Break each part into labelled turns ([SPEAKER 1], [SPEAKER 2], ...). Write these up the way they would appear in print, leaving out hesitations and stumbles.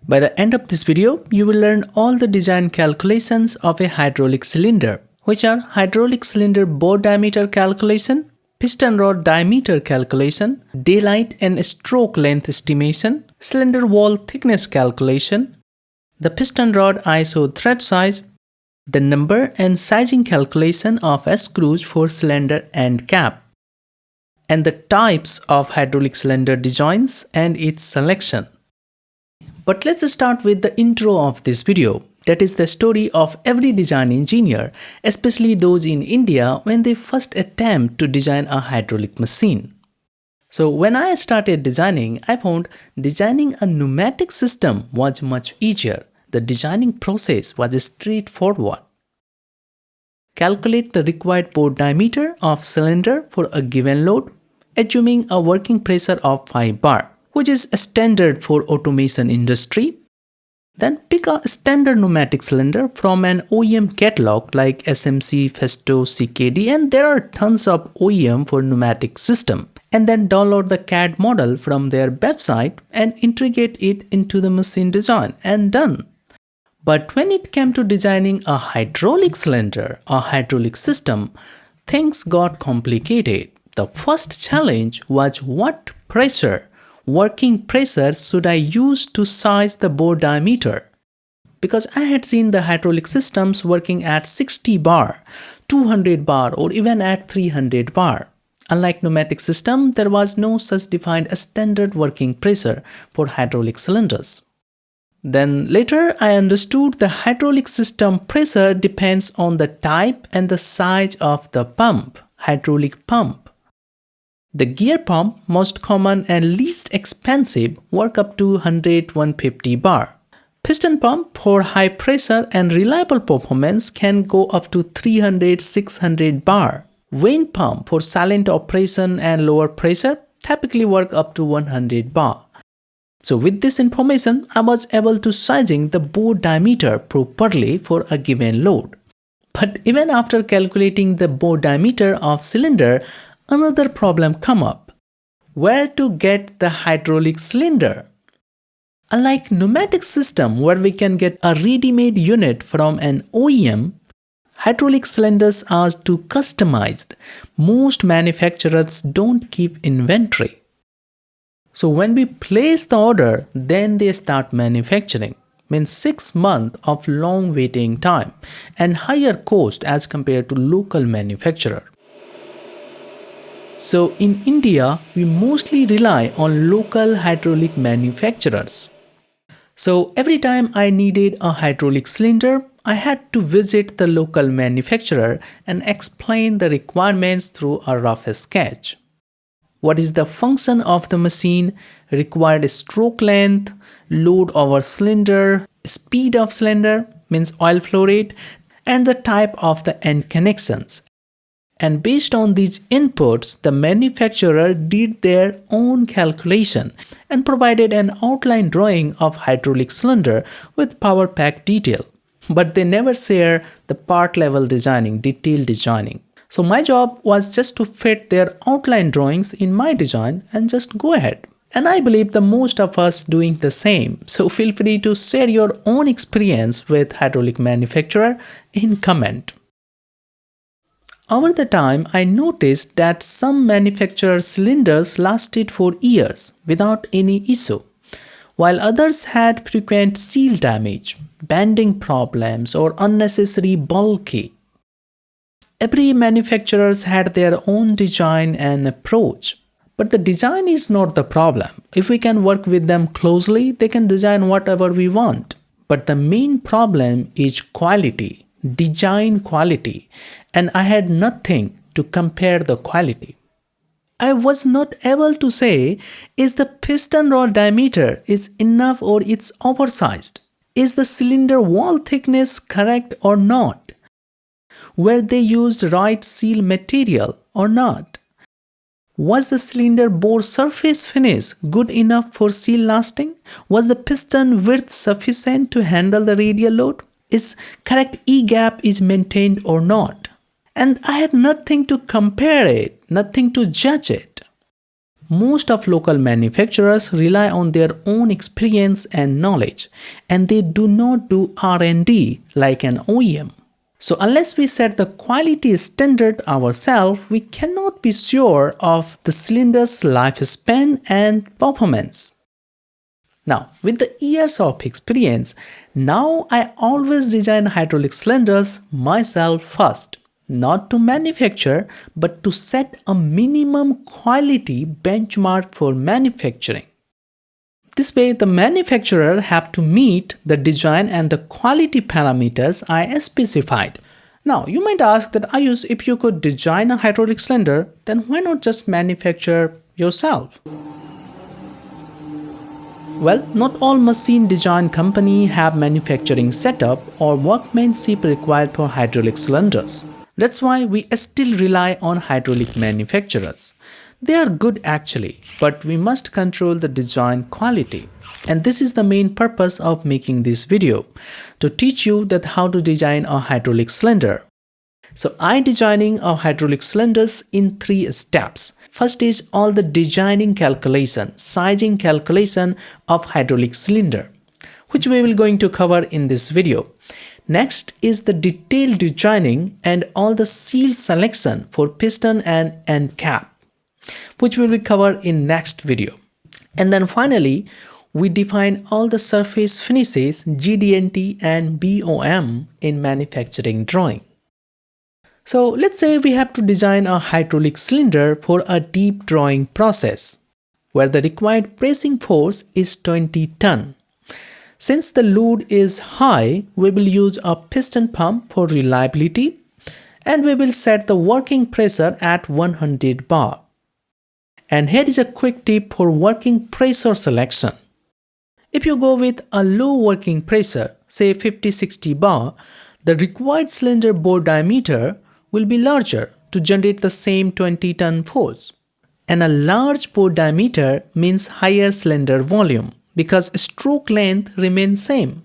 [SPEAKER 1] By the end of this video, you will learn all the design calculations of a hydraulic cylinder, which are hydraulic cylinder bore diameter calculation, piston rod diameter calculation, daylight and stroke length estimation, cylinder wall thickness calculation, the piston rod ISO thread size, the number and sizing calculation of screws for cylinder end cap, and the types of hydraulic cylinder designs and its selection. But let's start with the intro of this video. That is the story of every design engineer, especially those in India when they first attempt to design a hydraulic machine. So when I started designing, I found designing a pneumatic system was much easier. The designing process was straightforward. Calculate the required bore diameter of cylinder for a given load, assuming a working pressure of 5 bar, which is standard for automation industry. Then pick a standard pneumatic cylinder from an OEM catalog like SMC, Festo, CKD, and there are tons of OEM for pneumatic system. And then download the CAD model from their website and integrate it into the machine design, and done. But when it came to designing a hydraulic cylinder, a hydraulic system, things got complicated. The first challenge was what pressure, working pressure, should I use to size the bore diameter? Because I had seen the hydraulic systems working at 60 bar, 200 bar, or even at 300 bar. Unlike pneumatic system, there was no such defined standard working pressure for hydraulic cylinders. Then later I understood the hydraulic system pressure depends on the type and the size of the pump, hydraulic pump. The gear pump, most common and least expensive, work up to 100-150 bar. Piston pump for high pressure and reliable performance can go up to 300-600 bar. Vane pump for silent operation and lower pressure typically work up to 100 bar. So with this information, I was able to sizing the bore diameter properly for a given load. But even after calculating the bore diameter of cylinder, another problem come up. Where to get the hydraulic cylinder? Unlike pneumatic system where we can get a ready-made unit from an OEM, hydraulic cylinders are too customized. Most manufacturers don't keep inventory. So when we place the order, then they start manufacturing. Means 6 months of long waiting time and higher cost as compared to local manufacturer. So in India, we mostly rely on local hydraulic manufacturers. So every time I needed a hydraulic cylinder, I had to visit the local manufacturer and explain the requirements through a rough sketch. What is the function of the machine, required stroke length, load over cylinder, speed of cylinder, means oil flow rate, and the type of the end connections. And based on these inputs, the manufacturer did their own calculation and provided an outline drawing of hydraulic cylinder with power pack detail. But they never share the part level designing, detailed designing. So my job was just to fit their outline drawings in my design and just go ahead. And I believe the most of us doing the same. So feel free to share your own experience with hydraulic manufacturer in comment. Over the time, I noticed that some manufacturer cylinders lasted for years without any issue, while others had frequent seal damage, bending problems, or unnecessary bulky. Every manufacturer had their own design and approach. But the design is not the problem. If we can work with them closely, they can design whatever we want. But the main problem is quality, design quality, and I had nothing to compare the quality. I was not able to say, is the piston rod diameter is enough or it's oversized? Is the cylinder wall thickness correct or not? Were they used right seal material or not? Was the cylinder bore surface finish good enough for seal lasting? Was the piston width sufficient to handle the radial load? Is correct E-gap is maintained or not? And I had nothing to compare it, nothing to judge it. Most of local manufacturers rely on their own experience and knowledge, and they do not do R&D like an OEM. So unless we set the quality standard ourselves, we cannot be sure of the cylinder's lifespan and performance. Now, with the years of experience, now I always design hydraulic cylinders myself first. Not to manufacture, but to set a minimum quality benchmark for manufacturing. This way, the manufacturer have to meet the design and the quality parameters I specified. Now, you might ask that Ayush, if you could design a hydraulic cylinder, then why not just manufacture yourself? Well, not all machine design companies have manufacturing setup or workmanship required for hydraulic cylinders. That's why we still rely on hydraulic manufacturers. They are good actually, but we must control the design quality. And this is the main purpose of making this video, to teach you that how to design a hydraulic cylinder. So I designing a hydraulic cylinders in 3 steps. First is all the designing calculation, sizing calculation of hydraulic cylinder, which we will going to cover in this video. Next is the detailed designing and all the seal selection for piston and end cap, which we will cover in next video. And then finally, we define all the surface finishes, GD&T and BOM in manufacturing drawing. So let's say we have to design a hydraulic cylinder for a deep drawing process, where the required pressing force is 20 ton. Since the load is high, we will use a piston pump for reliability, and we will set the working pressure at 100 bar. And here is a quick tip for working pressure selection. If you go with a low working pressure, say 50-60 bar, the required cylinder bore diameter will be larger to generate the same 20-ton force. And a large bore diameter means higher cylinder volume, because stroke length remains same.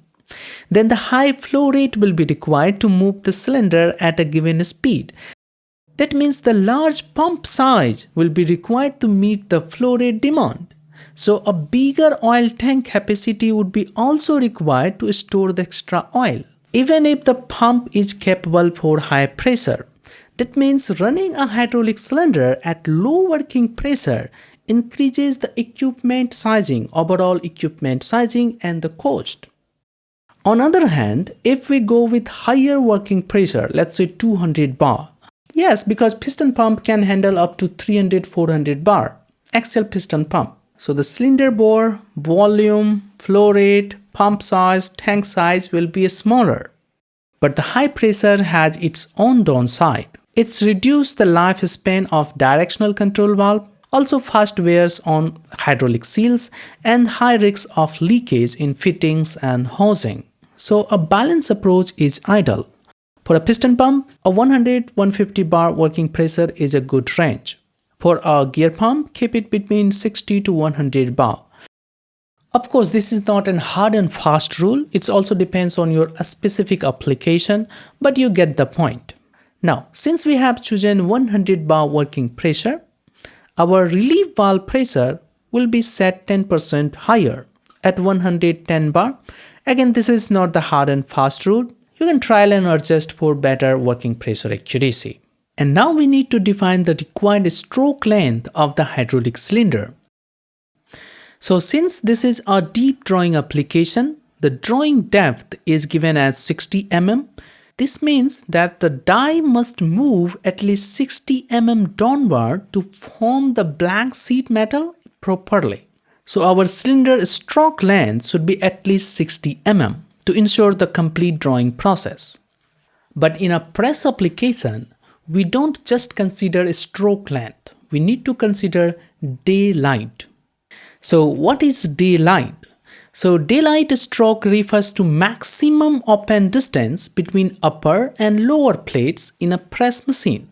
[SPEAKER 1] Then the high flow rate will be required to move the cylinder at a given speed. That means the large pump size will be required to meet the flow rate demand. So a bigger oil tank capacity would be also required to store the extra oil, even if the pump is capable for high pressure. That means running a hydraulic cylinder at low working pressure increases the equipment sizing, overall equipment sizing and the cost. On other hand, if we go with higher working pressure, let's say 200 bar. Yes, because piston pump can handle up to 300-400 bar, axial piston pump. So the cylinder bore, volume, flow rate, pump size, tank size will be smaller. But the high pressure has its own downside. It's reduced the lifespan of directional control valve, also fast wears on hydraulic seals, and high risk of leakage in fittings and housing. So a balanced approach is ideal. For a piston pump, a 100-150 bar working pressure is a good range. For a gear pump, keep it between 60 to 100 bar. Of course, this is not a hard and fast rule. It also depends on your specific application, but you get the point. Now, since we have chosen 100 bar working pressure, our relief valve pressure will be set 10% higher at 110 bar. Again, this is not the hard and fast rule. You can trial and adjust for better working pressure accuracy. And now we need to define the required stroke length of the hydraulic cylinder. So since this is a deep drawing application, the drawing depth is given as 60 mm. This means that the die must move at least 60 mm downward to form the blank sheet metal properly. So our cylinder stroke length should be at least 60 mm to ensure the complete drawing process. But in a press application, we don't just consider stroke length. We need to consider daylight. So what is daylight? So daylight stroke refers to maximum open distance between upper and lower plates in a press machine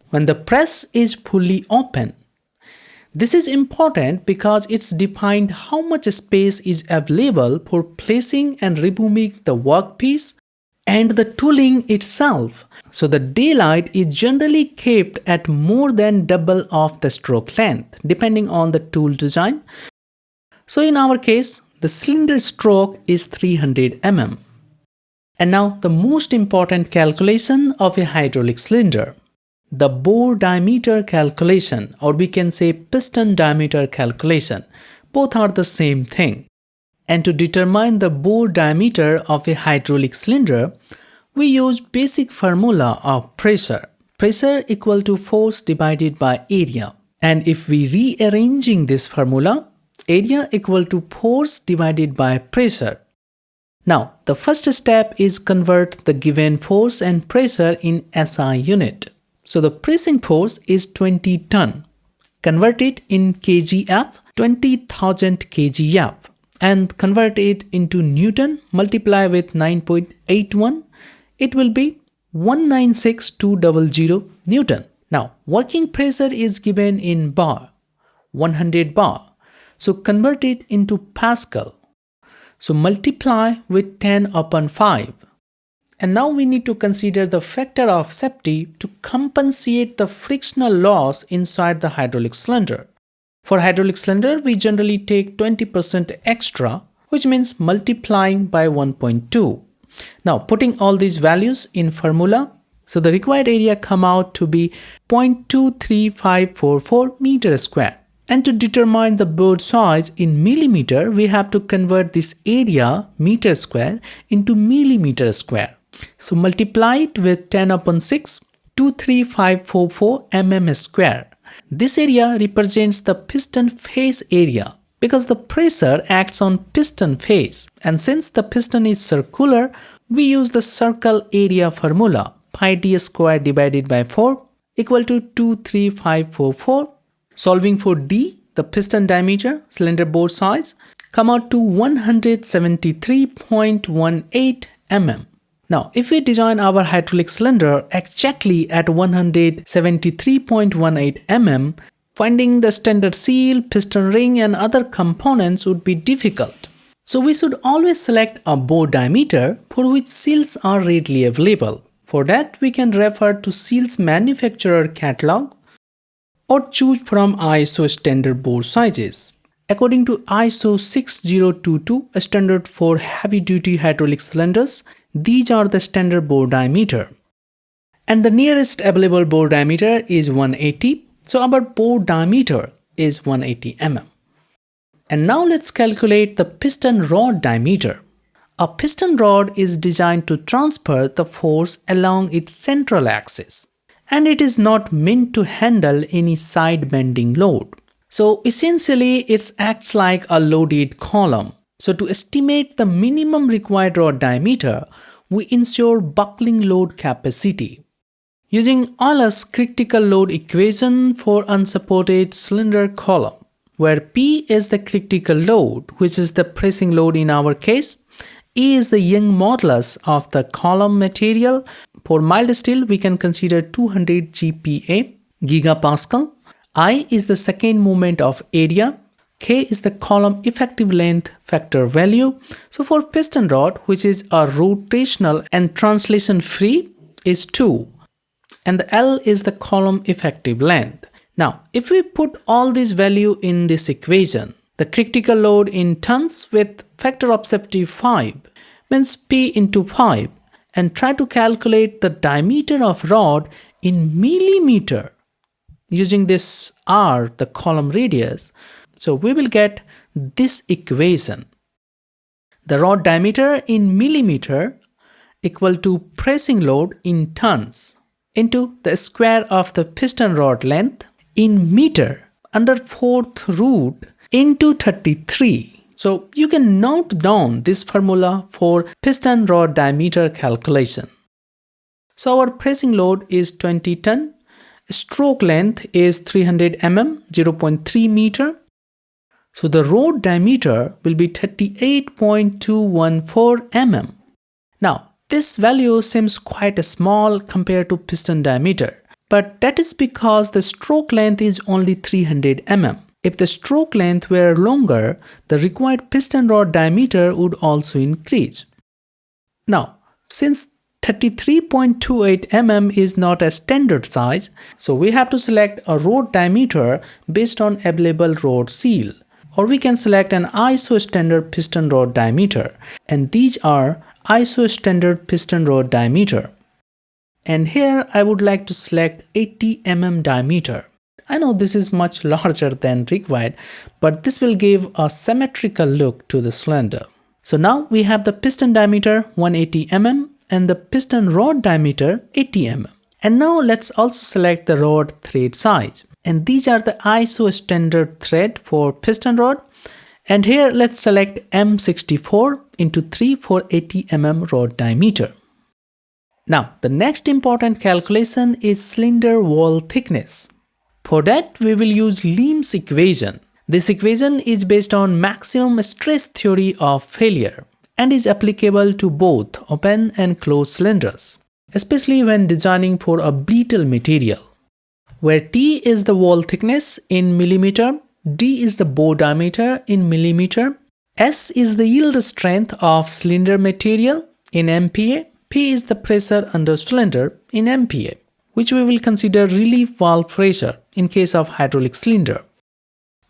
[SPEAKER 1] when the press is fully open. This is important because it's defined how much space is available for placing and removing the workpiece and the tooling itself. So the daylight is generally kept at more than double of the stroke length, depending on the tool design. So in our case, the cylinder stroke is 300 mm. And now the most important calculation of a hydraulic cylinder, the bore diameter calculation, or we can say piston diameter calculation. Both are the same thing. And to determine the bore diameter of a hydraulic cylinder, we use basic formula of pressure. Pressure equal to force divided by area. And if we rearranging this formula, area equal to force divided by pressure. Now, the first step is convert the given force and pressure in SI unit. So the pressing force is 20 ton. Convert it in kgf, 20,000 kgf. And convert it into Newton, multiply with 9.81, it will be 196,200 Newton. Now, working pressure is given in bar, 100 bar. So convert it into Pascal. So multiply with 10 upon 5. And now we need to consider the factor of safety to compensate the frictional loss inside the hydraulic cylinder. For hydraulic cylinder, we generally take 20% extra, which means multiplying by 1.2. Now putting all these values in formula, so the required area come out to be 0.23544 meter square. And to determine the board size in millimeter, we have to convert this area meter square into millimeter square. So multiply it with 10 upon 6, 23544 mm square. This area represents the piston face area because the pressure acts on piston face, and since the piston is circular, we use the circle area formula, pi d square divided by 4 equal to 23544. Solving for d, the piston diameter, cylinder bore size, come out to 173.18 mm. Now, if we design our hydraulic cylinder exactly at 173.18 mm, finding the standard seal, piston ring and other components would be difficult. So we should always select a bore diameter for which seals are readily available. For that, we can refer to seals manufacturer catalog or choose from ISO standard bore sizes. According to ISO 6022, a standard for heavy-duty hydraulic cylinders, these are the standard bore diameter. And the nearest available bore diameter is 180. So our bore diameter is 180 mm. And now let's calculate the piston rod diameter. A piston rod is designed to transfer the force along its central axis. And it is not meant to handle any side bending load. So essentially it acts like a loaded column. So to estimate the minimum required rod diameter, we ensure buckling load capacity. Using Euler's critical load equation for unsupported cylinder column, where P is the critical load, which is the pressing load in our case, E is the Young modulus of the column material. For mild steel, we can consider 200 GPa, gigapascal. I is the second moment of area. K is the column effective length factor value. So for piston rod, which is a rotational and translation free, is 2. And the L is the column effective length. Now, if we put all these value in this equation, the critical load in tons with factor of safety 5 means P into 5, and try to calculate the diameter of rod in millimeter using this R, the column radius. So we will get this equation. The rod diameter in millimeter equal to pressing load in tons into the square of the piston rod length in meter under 4th root into 33. So you can note down this formula for piston rod diameter calculation. So our pressing load is 20 ton. Stroke length is 300 mm, 0.3 meter. So the rod diameter will be 38.214 mm. Now, this value seems quite small compared to piston diameter, but that is because the stroke length is only 300 mm. If the stroke length were longer, the required piston rod diameter would also increase. Now, Since 33.28 mm is not a standard size, so we have to select a rod diameter based on available rod seal. Or we can select an ISO standard piston rod diameter, and these are ISO standard piston rod diameter. And here I would like to select 80 mm diameter. I know this is much larger than required, but this will give a symmetrical look to the cylinder. So now we have the piston diameter 180 mm and the piston rod diameter 80 mm. And now let's also select the rod thread size. And these are the ISO standard thread for piston rod. And here let's select M64 into 3 for 80 mm rod diameter. Now the next important calculation is cylinder wall thickness. For that we will use Lim's equation. This equation is based on maximum stress theory of failure and is applicable to both open and closed cylinders, especially when designing for a brittle material, where T is the wall thickness in millimeter, D is the bore diameter in millimeter, S is the yield strength of cylinder material in MPa, P is the pressure under cylinder in MPa, which we will consider relief valve pressure in case of hydraulic cylinder.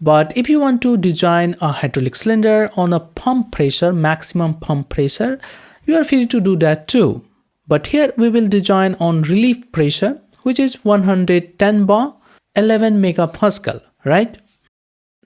[SPEAKER 1] But if you want to design a hydraulic cylinder on a pump pressure, maximum pump pressure, you are free to do that too. But here we will design on relief pressure, which is 110 bar, 11 megapascal, right?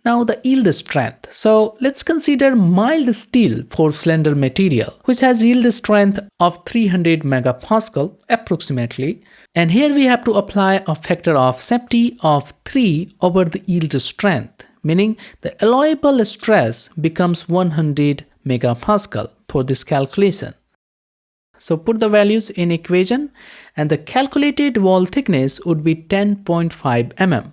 [SPEAKER 1] Now the yield strength. So let's consider mild steel for cylinder material, which has yield strength of 300 megapascal approximately. And here we have to apply a factor of safety of 3 over the yield strength, meaning the allowable stress becomes 100 megapascal for this calculation. So put the values in equation and the calculated wall thickness would be 10.5 mm.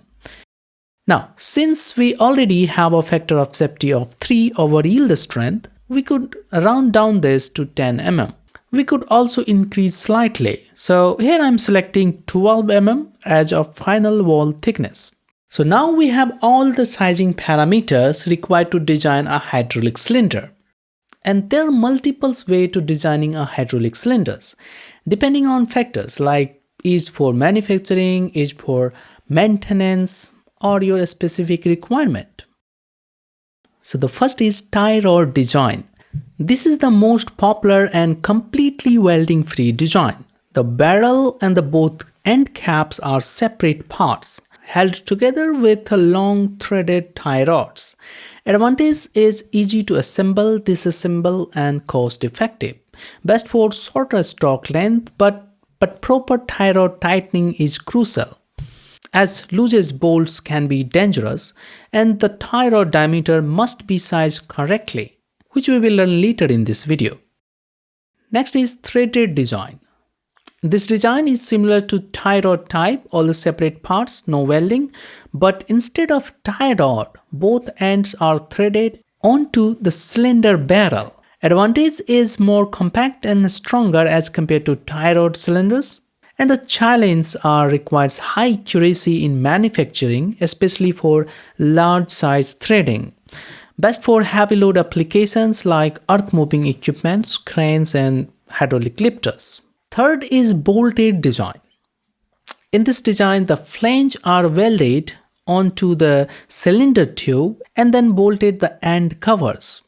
[SPEAKER 1] Now, since we already have a factor of safety of 3 over yield strength, we could round down this to 10 mm. We could also increase slightly. So here I'm selecting 12 mm as a final wall thickness. So now we have all the sizing parameters required to design a hydraulic cylinder. And there are multiple ways to designing a hydraulic cylinders, depending on factors like is for manufacturing, is for maintenance, or your specific requirement. So the first is tie rod design. This is the most popular and completely welding free design. The barrel and the both end caps are separate parts held together with long threaded tie rods. Advantage is easy to assemble, disassemble and cost effective. Best for shorter stroke length, but proper tie rod tightening is crucial, as loose bolts can be dangerous and the tie rod diameter must be sized correctly, which we will learn later in this video. Next is threaded design. This design is similar to tie rod type, all the separate parts, no welding, but instead of tie rod, both ends are threaded onto the cylinder barrel. Advantage is more compact and stronger as compared to tie rod cylinders. And the challenge requires high accuracy in manufacturing, especially for large size threading. Best for heavy load applications like earth moving equipments, cranes and hydraulic lifters. Third is bolted design. In this design, the flange are welded onto the cylinder tube and then bolted the end covers.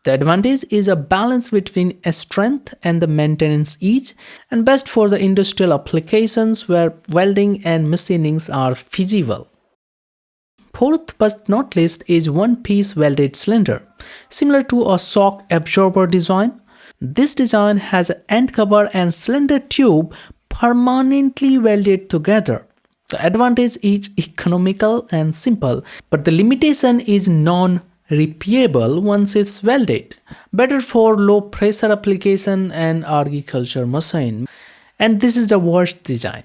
[SPEAKER 1] The advantage is a balance between strength and the maintenance ease, and best for the industrial applications where welding and machining are feasible. Fourth but not least is one-piece welded cylinder, similar to a shock absorber design. This design has an end cover and cylinder tube permanently welded together. The advantage is economical and simple, but the limitation is non-repairable once it's welded. Better for low pressure application and agriculture machine. And this is the worst design.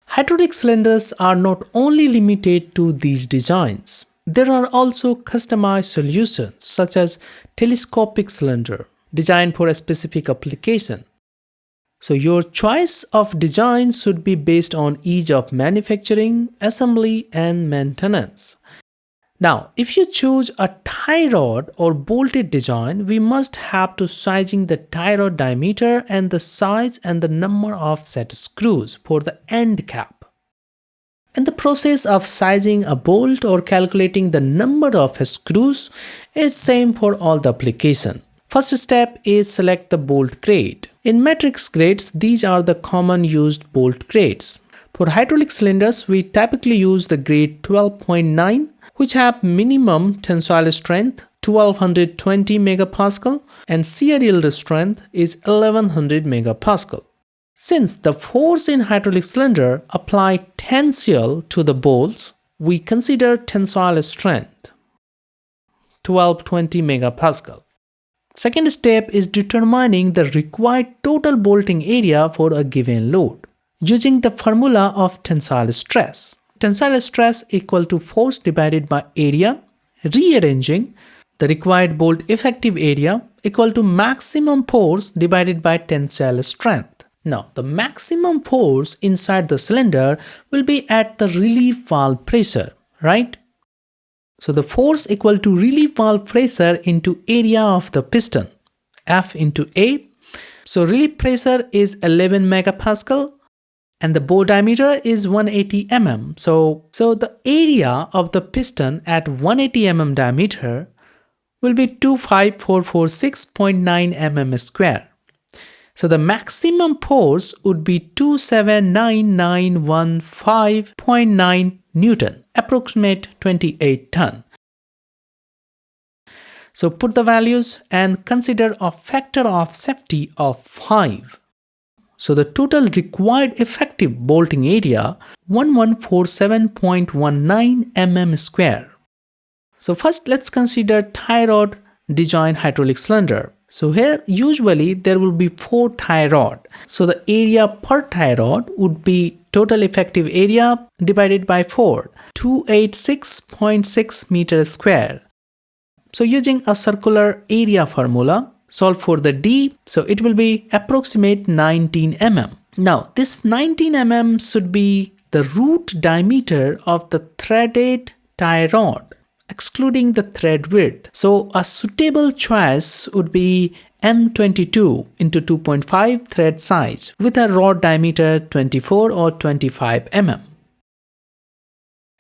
[SPEAKER 1] Hydraulic cylinders are not only limited to these designs. There are also customized solutions such as telescopic cylinder designed for a specific application. So your choice of design should be based on ease of manufacturing, assembly and maintenance. Now, if you choose a tie rod or bolted design, we must have to sizing the tie rod diameter and the size and the number of set screws for the end cap. And the process of sizing a bolt or calculating the number of screws is same for all the application. First step is select the bolt grade. In matrix grades, these are the common used bolt grades. For hydraulic cylinders, we typically use the grade 12.9, which have minimum tensile strength 1220 megapascal and shear yield strength is 1100 megapascal. Since the force in hydraulic cylinder apply tensile to the bolts, we consider tensile strength 1220 megapascal. Second step is determining the required total bolting area for a given load using the formula of tensile stress. Tensile stress equal to force divided by area, rearranging the required bolt effective area equal to maximum force divided by tensile strength. Now, the maximum force inside the cylinder will be at the relief valve pressure, right? So the force equal to relief valve pressure into area of the piston, F into A. So relief pressure is 11 megapascal. And the bore diameter is 180 mm. So the area of the piston at 180 mm diameter will be 25446.9 mm square. So the maximum force would be 279,915.9 Newton, approximate 28 ton. So put the values and consider a factor of safety of 5. So the total required effective bolting area 1147.19 mm square. So first let's consider tie rod design hydraulic cylinder. So here usually there will be 4 tie rod. So the area per tie rod would be total effective area divided by 4, 286.6 meters square. So using a circular area formula, solve for the D, so it will be approximate 19 mm. Now this 19 mm should be the root diameter of the threaded tie rod, excluding the thread width. So a suitable choice would be M22 into 2.5 thread size with a rod diameter 24 or 25 mm.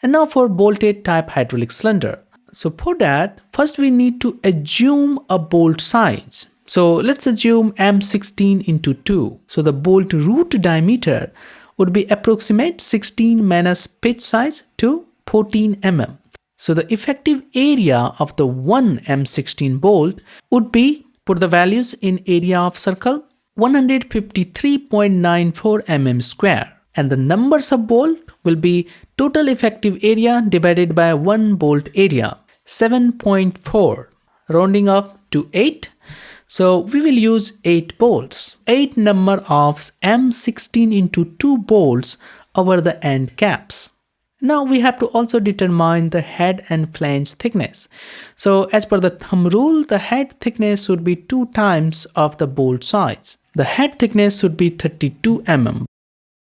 [SPEAKER 1] And now for bolted type hydraulic cylinder. So for that, first we need to assume a bolt size. So let's assume M16 into 2. So the bolt root diameter would be approximate 16 minus pitch size to 14 mm. So the effective area of the one M16 bolt would be, put the values in area of circle, 153.94 mm square. And the numbers of bolt will be total effective area divided by one bolt area, 7.4, rounding up to 8. So we will use 8 bolts, 8 number of M16 into 2 bolts over the end caps. Now we have to also determine the head and flange thickness. So as per the thumb rule, the head thickness should be 2 times of the bolt size. The head thickness should be 32 mm.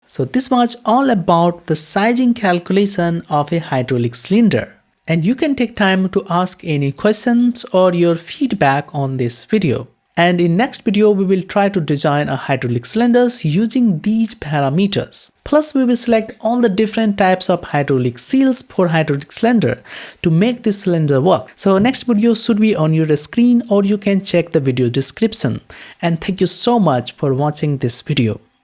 [SPEAKER 1] So this was all about the sizing calculation of a hydraulic cylinder. And you can take time to ask any questions or your feedback on this video. And in next video, we will try to design a hydraulic cylinders using these parameters. Plus, we will select all the different types of hydraulic seals for hydraulic cylinder to make this cylinder work. So next video should be on your screen or you can check the video description. And thank you so much for watching this video.